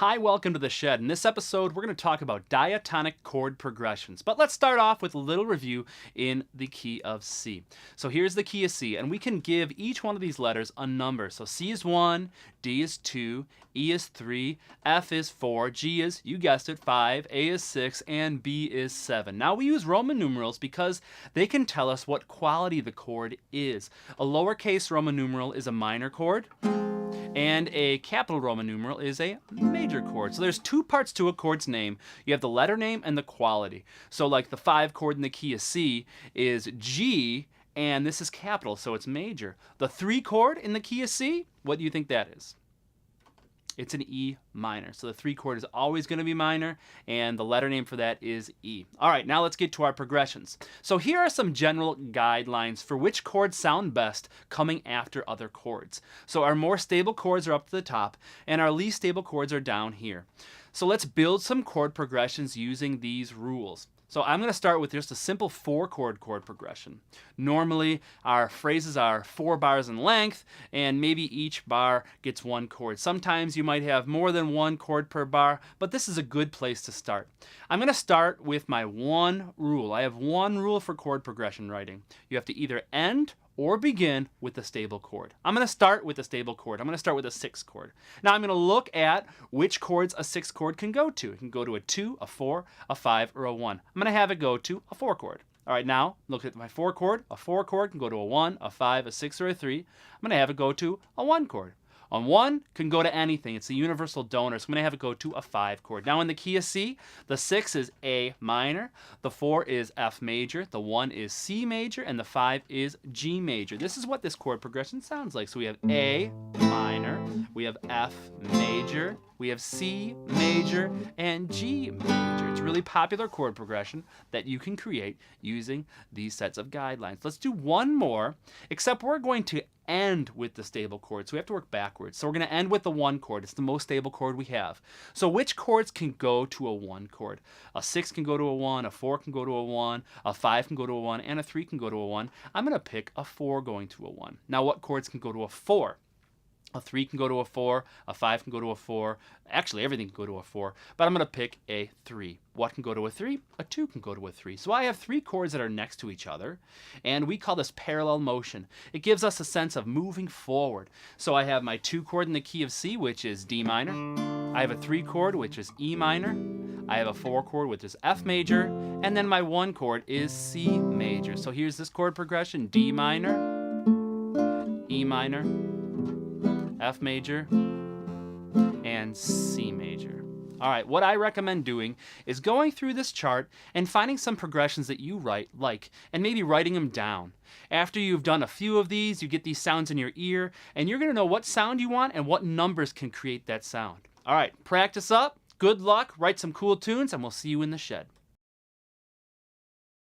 Hi, welcome to the Shed. In this episode, we're going to talk about diatonic chord progressions. But let's start off with a little review in the key of C. So here's the key of C, and we can give each one of these letters a number. So C is 1, D is 2, E is 3, F is 4, G is, you guessed it, 5, A is 6, and B is 7. Now we use Roman numerals because they can tell us what quality the chord is. A lowercase Roman numeral is a minor chord, and a capital Roman numeral is a major chord. So there's two parts to a chord's name. You have the letter name and the quality. So like the 5 chord in the key of C is G, and this is capital, so it's major. The 3 chord in the key of C, what do you think that is? It's an E minor. So the 3 chord is always going to be minor, and the letter name for that is E. All right, now let's get to our progressions. So here are some general guidelines for which chords sound best coming after other chords. So our more stable chords are up to the top, and our least stable chords are down here. So let's build some chord progressions using these rules. So I'm going to start with just a simple 4-chord chord progression. Normally, our phrases are 4 bars in length, and maybe each bar gets 1 chord. Sometimes you might have more than 1 chord per bar, but this is a good place to start. I'm going to start with my one rule. I have one rule for chord progression writing. You have to either end or begin with the stable chord. I'm going to start with the stable chord. I'm going to start with a 6 chord. Now I'm going to look at which chords a 6 chord can go to. It can go to a 2, a 4, a 5, or a 1. I'm going to have it go to a 4 chord. All right, now look at my 4 chord. A 4 chord can go to a 1, a 5, a 6, or a 3. I'm going to have it go to a 1 chord. A 1 can go to anything. It's a universal donor, so I'm going to have it go to a 5 chord. Now in the key of C, the 6 is A minor, the 4 is F major, the 1 is C major, and the 5 is G major. This is what this chord progression sounds like. So we have A minor, we have F major, we have C major, and G major. It's a really popular chord progression that you can create using these sets of guidelines. Let's do one more, except we're going to end with the stable chord, so we have to work backwards. So we're going to end with the 1 chord. It's the most stable chord we have. So which chords can go to a 1 chord? A 6 can go to a 1, a 4 can go to a 1, a 5 can go to a 1, and a 3 can go to a 1. I'm going to pick a 4 going to a 1. Now what chords can go to a 4? A 3 can go to a 4, a 5 can go to a 4, actually everything can go to a 4, but I'm going to pick a 3. What can go to a 3? A 2 can go to a 3. So I have 3 chords that are next to each other, and we call this parallel motion. It gives us a sense of moving forward. So I have my 2 chord in the key of C, which is D minor. I have a 3 chord, which is E minor. I have a 4 chord, which is F major, and then my 1 chord is C major. So here's this chord progression: D minor, E minor, F major, and C major. All right, what I recommend doing is going through this chart and finding some progressions that you like, and maybe writing them down. After you've done a few of these, you get these sounds in your ear, and you're going to know what sound you want and what numbers can create that sound. All right, practice up. Good luck. Write some cool tunes, and we'll see you in the shed.